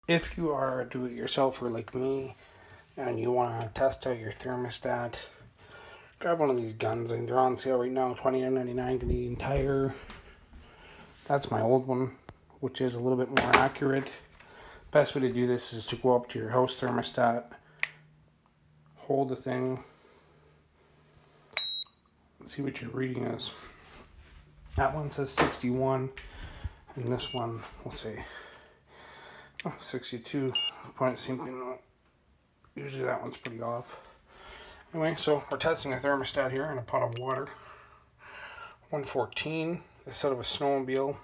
if you are a do-it-yourselfer like me and you want to test out your thermostat, grab one of these guns. And they're on sale right now, $29.99 Canadian Tire. That's my old one, which is a little bit more accurate. Best way to do this is to go up to your house thermostat, hold the thing, see what your reading is. That one says 61, and this one will say 62. Point same thing. Usually that one's pretty off. Anyway, so we're testing a thermostat here in a pot of water. 114 instead of a snowmobile.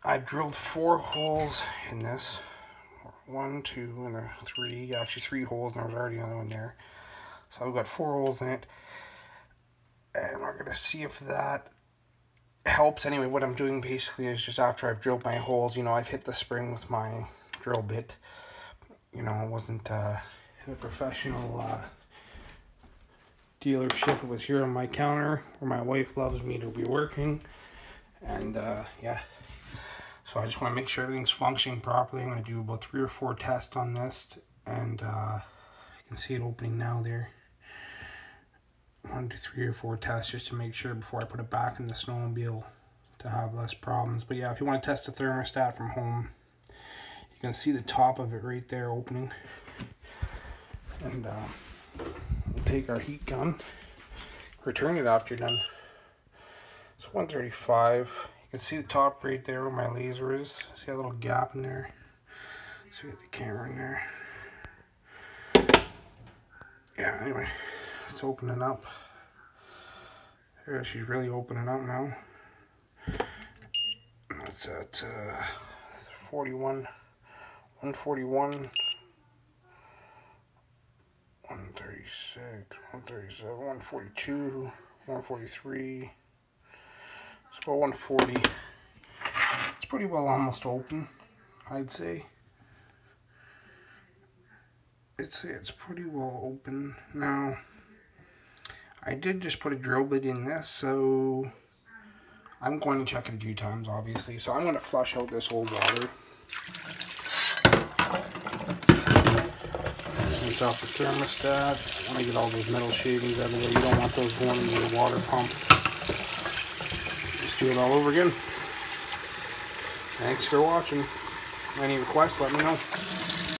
I drilled 4 holes in this. 1, 2, and there 3. Actually 3 holes, and there was already another one there. So I've got 4 holes in it. And we're going to see if that helps. Anyway, what I'm doing basically is just after I've drilled my holes, you know, I've hit the spring with my drill bit. You know, it wasn't a professional dealership. It was here on my counter where my wife loves me to be working. And yeah, so I just want to make sure everything's functioning properly. I'm going to do about 3 or 4 tests on this, and you can see it opening now there. 1 to 3 or 4 tests just to make sure before I put it back in the snowmobile to have less problems. But yeah, if you want to test a thermostat from home, you can see the top of it right there opening. And we'll take our heat gun, return it after you're done. It's 135. You can see the top right there where my laser is. See a little gap in there? So we get the camera in there. Yeah, anyway, it's opening up. There, she's really opening up now. That's at 41, 141, 136, 137, 142, 143. It's about 140. It's pretty well almost open, I'd say. It's pretty well open now. I did just put a drill bit in this, so I'm going to check it a few times, obviously. So I'm going to flush out this old water. Rinse off the thermostat. I want to get all those metal shavings out of there. You don't want those going into your water pump. Just do it all over again. Thanks for watching. Any requests, let me know.